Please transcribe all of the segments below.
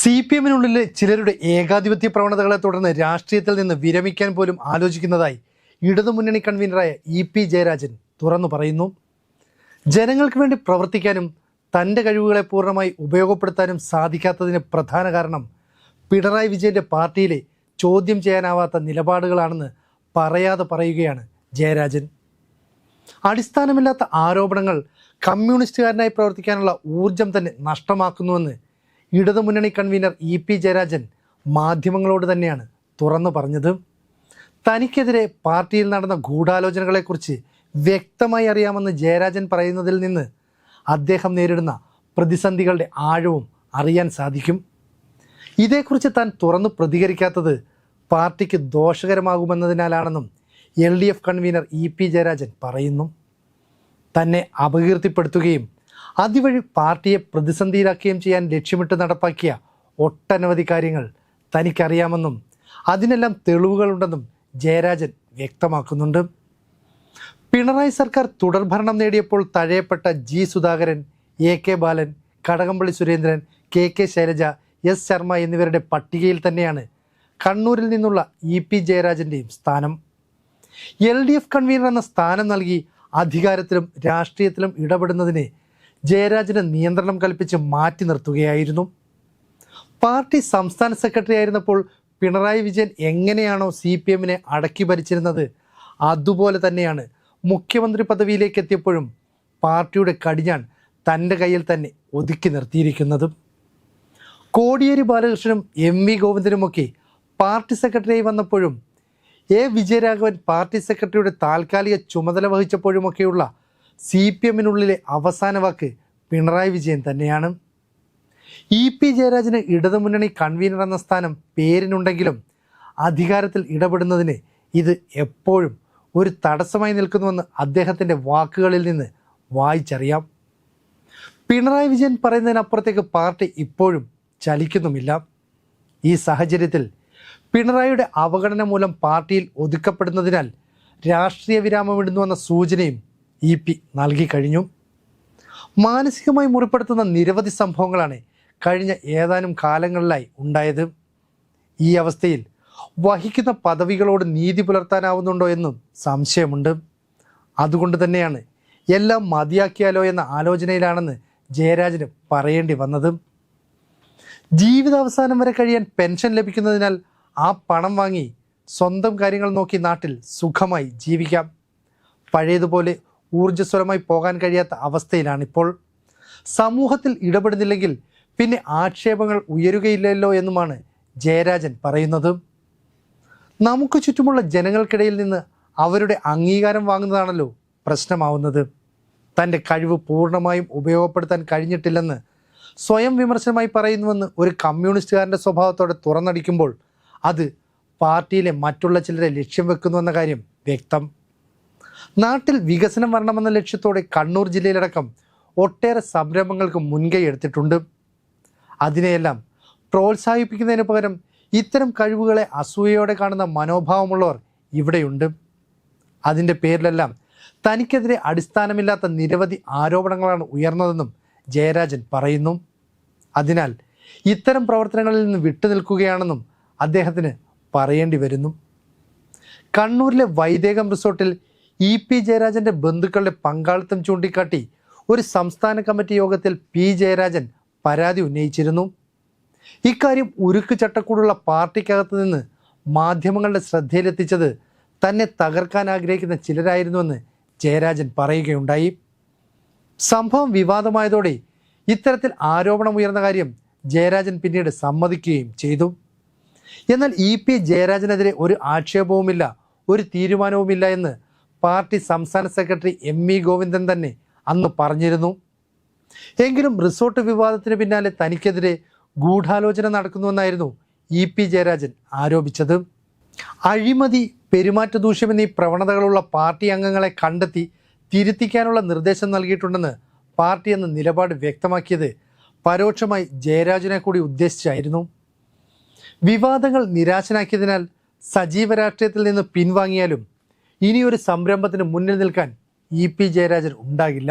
CPM-നുള്ളിലെ ചിലരുടെ ഏകാധിപത്യ പ്രവണതകളെ തുടർന്ന് രാഷ്ട്രീയത്തിൽ നിന്ന് വിരമിക്കാൻ പോലും ആലോചിക്കുന്നതായി ഇടതുമുന്നണി കൺവീനറായ ഇ.പി. ജയരാജൻ തുറന്നു പറയുന്നു. ജനങ്ങൾക്ക് വേണ്ടി പ്രവർത്തിക്കാനും തൻ്റെ കഴിവുകളെ പൂർണ്ണമായി ഉപയോഗപ്പെടുത്താനും സാധിക്കാത്തതിന് പ്രധാന കാരണം പിണറായി വിജയൻ്റെ പാർട്ടിയിലെ ചോദ്യം ചെയ്യാനാവാത്ത നിലപാടുകളാണെന്ന് പറയാതെ പറയുകയാണ് ജയരാജൻ. അടിസ്ഥാനമില്ലാത്ത ആരോപണങ്ങൾ കമ്മ്യൂണിസ്റ്റുകാരനായി പ്രവർത്തിക്കാനുള്ള ഊർജം തന്നെ നഷ്ടമാക്കുന്നുവെന്ന് ഇടതുമുന്നണി കൺവീനർ ഇ.പി. ജയരാജൻ മാധ്യമങ്ങളോട് തന്നെയാണ് തുറന്നു പറഞ്ഞത്. തനിക്കെതിരെ പാർട്ടിയിൽ നടന്ന ഗൂഢാലോചനകളെക്കുറിച്ച് വ്യക്തമായി അറിയാമെന്ന് ജയരാജൻ പറയുന്നതിൽ നിന്ന് അദ്ദേഹം നേരിടുന്ന പ്രതിസന്ധികളുടെ ആഴവും അറിയാൻ സാധിക്കും. ഇതേക്കുറിച്ച് താൻ തുറന്നു പ്രതികരിക്കാത്തത് പാർട്ടിക്ക് ദോഷകരമാകുമെന്നതിനാലാണെന്നും LDF കൺവീനർ ഇ.പി. ജയരാജൻ പറയുന്നു. തന്നെ അപകീർത്തിപ്പെടുത്തുകയും അതുവഴി പാർട്ടിയെ പ്രതിസന്ധിയിലാക്കുകയും ചെയ്യാൻ ലക്ഷ്യമിട്ട് നടപ്പാക്കിയ ഒട്ടനവധി കാര്യങ്ങൾ തനിക്കറിയാമെന്നും അതിനെല്ലാം തെളിവുകളുണ്ടെന്നും ജയരാജൻ വ്യക്തമാക്കുന്നുണ്ട്. പിണറായി സർക്കാർ തുടർഭരണം നേടിയപ്പോൾ തഴയപ്പെട്ട ജി സുധാകരൻ, AK ബാലൻ, കടകംപള്ളി സുരേന്ദ്രൻ, KK ശൈലജ, S ശർമ്മ എന്നിവരുടെ പട്ടികയിൽ തന്നെയാണ് കണ്ണൂരിൽ നിന്നുള്ള ഇ.പി. ജയരാജൻ്റെയും സ്ഥാനം. LDF കൺവീനർ എന്ന സ്ഥാനം നൽകി അധികാരത്തിലും രാഷ്ട്രീയത്തിലും ഇടപെടുന്നതിന് ജയരാജന് നിയന്ത്രണം കൽപ്പിച്ച് മാറ്റി നിർത്തുകയായിരുന്നു. പാർട്ടി സംസ്ഥാന സെക്രട്ടറി ആയിരുന്നപ്പോൾ പിണറായി വിജയൻ എങ്ങനെയാണോ CPM-നെ അടക്കി ഭരിച്ചിരുന്നത് അതുപോലെ തന്നെയാണ് മുഖ്യമന്ത്രി പദവിയിലേക്ക് എത്തിയപ്പോഴും പാർട്ടിയുടെ കടിഞ്ഞാൺ തൻ്റെ കയ്യിൽ തന്നെ ഒതുക്കി നിർത്തിയിരിക്കുന്നത്. കോടിയേരി ബാലകൃഷ്ണനും MV ഗോവിന്ദനുമൊക്കെ പാർട്ടി സെക്രട്ടറിയായി വന്നപ്പോഴും A വിജയരാഘവൻ പാർട്ടി സെക്രട്ടറിയുടെ താൽക്കാലിക ചുമതല വഹിച്ചപ്പോഴുമൊക്കെയുള്ള CPM-നുള്ളിലെ അവസാന വാക്ക് പിണറായി വിജയൻ തന്നെയാണ്. ഇ.പി. ജയരാജന് ഇടതുമുന്നണി കൺവീനർ എന്ന സ്ഥാനം പേരിനുണ്ടെങ്കിലും അധികാരത്തിൽ ഇടപെടുന്നതിന് ഇത് എപ്പോഴും ഒരു തടസ്സമായി നിൽക്കുന്നുവെന്ന് അദ്ദേഹത്തിൻ്റെ വാക്കുകളിൽ നിന്ന് വായിച്ചറിയാം. പിണറായി വിജയൻ പറയുന്നതിനപ്പുറത്തേക്ക് പാർട്ടി ഇപ്പോഴും ചലിക്കുന്നുമില്ല. ഈ സാഹചര്യത്തിൽ പിണറായിയുടെ അവഗണന മൂലം പാർട്ടിയിൽ ഒതുക്കപ്പെടുന്നതിനാൽ രാഷ്ട്രീയ വിരാമമിടുന്നുവെന്ന സൂചനയും ഇ.പി. നൽകിക്കഴിഞ്ഞു. മാനസികമായി മുറിപ്പെടുത്തുന്ന നിരവധി സംഭവങ്ങളാണ് കഴിഞ്ഞ ഏതാനും കാലങ്ങളിലായി ഉണ്ടായത്. ഈ അവസ്ഥയിൽ വഹിക്കുന്ന പദവികളോട് നീതി പുലർത്താനാവുന്നുണ്ടോ എന്നും സംശയമുണ്ട്. അതുകൊണ്ട് തന്നെയാണ് എല്ലാം മതിയാക്കിയാലോ എന്ന ആലോചനയിലാണെന്ന് ജയരാജന് പറയേണ്ടി വന്നത്. ജീവിതാവസാനം വരെ കഴിയാൻ പെൻഷൻ ലഭിക്കുന്നതിനാൽ ആ പണം വാങ്ങി സ്വന്തം കാര്യങ്ങൾ നോക്കി നാട്ടിൽ സുഖമായി ജീവിക്കാം. പഴയതുപോലെ ഊർജ്ജസ്വലമായി പോകാൻ കഴിയാത്ത അവസ്ഥയിലാണിപ്പോൾ. സമൂഹത്തിൽ ഇടപെടുന്നില്ലെങ്കിൽ പിന്നെ ആക്ഷേപങ്ങൾ ഉയരുകയില്ലല്ലോ എന്നുമാണ് ജയരാജൻ പറയുന്നത്. നമുക്ക് ചുറ്റുമുള്ള ജനങ്ങൾക്കിടയിൽ നിന്ന് അവരുടെ അംഗീകാരം വാങ്ങുന്നതാണല്ലോ പ്രശ്നമാവുന്നത്. തൻ്റെ കഴിവ് പൂർണ്ണമായും ഉപയോഗപ്പെടുത്താൻ കഴിഞ്ഞിട്ടില്ലെന്ന് സ്വയം വിമർശനമായി പറയുന്നുവെന്ന് ഒരു കമ്മ്യൂണിസ്റ്റുകാരൻ്റെ സ്വഭാവത്തോടെ തുറന്നടിക്കുമ്പോൾ അത് പാർട്ടിയിലെ മറ്റുള്ള ചിലരെ ലക്ഷ്യം വെക്കുന്നുവെന്ന കാര്യം വ്യക്തം. നാട്ടിൽ വികസനം വരണമെന്ന ലക്ഷ്യത്തോടെ കണ്ണൂർ ജില്ലയിലടക്കം ഒട്ടേറെ സംരംഭങ്ങൾക്ക് മുൻകൈ എടുത്തിട്ടുണ്ട്. അതിനെയെല്ലാം പ്രോത്സാഹിപ്പിക്കുന്നതിന് പകരം ഇത്തരം കഴിവുകളെ അസൂയയോടെ കാണുന്ന മനോഭാവമുള്ളവർ ഇവിടെയുണ്ട്. അതിൻ്റെ പേരിലെല്ലാം തനിക്കെതിരെ അടിസ്ഥാനമില്ലാത്ത നിരവധി ആരോപണങ്ങളാണ് ഉയർന്നതെന്നും ജയരാജൻ പറയുന്നു. അതിനാൽ ഇത്തരം പ്രവർത്തനങ്ങളിൽ നിന്ന് വിട്ടുനിൽക്കുകയാണെന്നും അദ്ദേഹത്തിന് പറയേണ്ടി വരുന്നു. കണ്ണൂരിലെ വൈദേകം റിസോർട്ടിൽ ഇ.പി. ജയരാജൻ്റെ ബന്ധുക്കളുടെ പങ്കാളിത്തം ചൂണ്ടിക്കാട്ടി ഒരു സംസ്ഥാന കമ്മിറ്റി യോഗത്തിൽ പി. ജയരാജൻ പരാതി ഉന്നയിച്ചിരുന്നു. ഇക്കാര്യം ഉരുക്ക് ചട്ടക്കൂടുള്ള പാർട്ടിക്കകത്ത് നിന്ന് മാധ്യമങ്ങളുടെ ശ്രദ്ധയിലെത്തിച്ചത് തന്നെ തകർക്കാൻ ആഗ്രഹിക്കുന്ന ചിലരായിരുന്നുവെന്ന് ജയരാജൻ പറയുകയുണ്ടായി. സംഭവം വിവാദമായതോടെ ഇത്തരത്തിൽ ആരോപണമുയർന്ന കാര്യം ജയരാജൻ പിന്നീട് സമ്മതിക്കുകയും ചെയ്തു. എന്നാൽ ഇ.പി. ജയരാജനെതിരെ ഒരു ആക്ഷേപവുമില്ല, ഒരു തീരുമാനവുമില്ല എന്ന് പാർട്ടി സംസ്ഥാന സെക്രട്ടറി MV ഗോവിന്ദൻ തന്നെ അന്ന് പറഞ്ഞിരുന്നു. എങ്കിലും റിസോർട്ട് വിവാദത്തിന് പിന്നാലെ തനിക്കെതിരെ ഗൂഢാലോചന നടക്കുന്നുവെന്നായിരുന്നു ഇ.പി. ജയരാജൻ ആരോപിച്ചത്. അഴിമതി, പെരുമാറ്റ ദൂഷ്യം എന്നീ പ്രവണതകളുള്ള പാർട്ടി അംഗങ്ങളെ കണ്ടെത്തി തിരുത്തിക്കാനുള്ള നിർദ്ദേശം നൽകിയിട്ടുണ്ടെന്ന് പാർട്ടി എന്ന നിലപാട് വ്യക്തമാക്കിയത് പരോക്ഷമായി ജയരാജനെ കൂടി ഉദ്ദേശിച്ചായിരുന്നു. വിവാദങ്ങൾ നിരാശനാക്കിയതിനാൽ സജീവ രാഷ്ട്രീയത്തിൽ നിന്ന് പിൻവാങ്ങിയാലും ഇനിയൊരു സംരംഭത്തിന് മുന്നിൽ നിൽക്കാൻ ഇ.പി. ജയരാജൻ ഉണ്ടാകില്ല.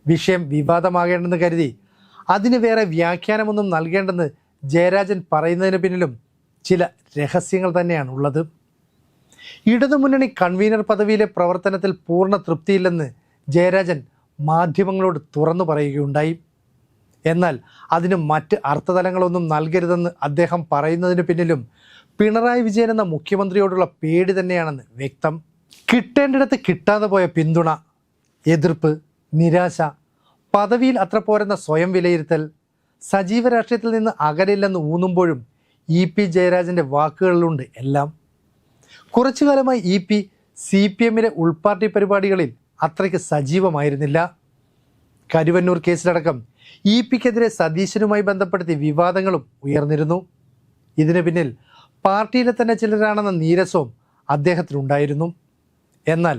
വിഷയം വിവാദമാകേണ്ടെന്ന് കരുതി അതിന് വേറെ വ്യാഖ്യാനമൊന്നും നൽകേണ്ടെന്ന് ജയരാജൻ പറയുന്നതിന് പിന്നിലും ചില രഹസ്യങ്ങൾ തന്നെയാണ് ഉള്ളത്. ഇടതുമുന്നണി കൺവീനർ പദവിയിലെ പ്രവർത്തനത്തിൽ പൂർണ്ണ തൃപ്തിയില്ലെന്ന് ജയരാജൻ മാധ്യമങ്ങളോട് തുറന്നു പറയുകയുണ്ടായി. എന്നാൽ അതിന് മറ്റ് അർത്ഥതലങ്ങളൊന്നും നൽകരുതെന്ന് അദ്ദേഹം പറയുന്നതിന് പിന്നിലും പിണറായി വിജയൻ എന്ന മുഖ്യമന്ത്രിയോടുള്ള പേടി തന്നെയാണെന്ന് വ്യക്തം. കിട്ടേണ്ടിടത്ത് കിട്ടാതെ പോയ പിന്തുണ, എതിർപ്പ്, നിരാശ, പദവിയിൽ അത്ര പോരെന്ന സ്വയം വിലയിരുത്തൽ, സജീവ രാഷ്ട്രീയത്തിൽ നിന്ന് അകലില്ലെന്ന് ഊന്നുമ്പോഴും EP ജയരാജൻ്റെ വാക്കുകളിലുണ്ട് എല്ലാം. കുറച്ചു കാലമായി EP CPMലെ ഉൾപാർട്ടി പരിപാടികളിൽ അത്രയ്ക്ക് സജീവമായിരുന്നില്ല. കരുവന്നൂർ കേസിലടക്കം EPക്കെതിരെ സതീശനുമായി ബന്ധപ്പെടുത്തി വിവാദങ്ങളും ഉയർന്നിരുന്നു. ഇതിന് പിന്നിൽ പാർട്ടിയിലെ തന്നെ ചിലരാണെന്ന നീരസവും അദ്ദേഹത്തിനുണ്ടായിരുന്നു. എന്നാൽ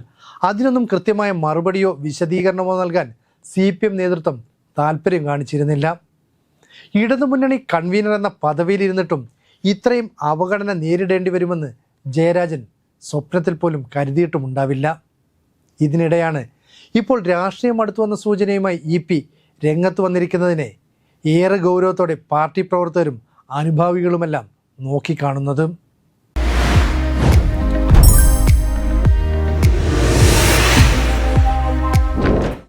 അതിനൊന്നും കൃത്യമായ മറുപടിയോ വിശദീകരണമോ നൽകാൻ CPM നേതൃത്വം താല്പര്യം കാണിച്ചിരുന്നില്ല. ഇടതുമുന്നണി കൺവീനർ എന്ന പദവിയിലിരുന്നിട്ടും ഇത്രയും അവഗണന നേരിടേണ്ടി വരുമെന്ന് ജയരാജൻ സ്വപ്നത്തിൽ പോലും കരുതിയിട്ടുമുണ്ടാവില്ല. ഇതിനിടെയാണ് ഇപ്പോൾ രാഷ്ട്രീയം അടുത്തു വന്ന സൂചനയുമായി EP രംഗത്ത് വന്നിരിക്കുന്നതിനെ ഏറെ ഗൗരവത്തോടെ പാർട്ടി പ്രവർത്തകരും അനുഭാവികളുമെല്ലാം നോക്കിക്കാണുന്നത്.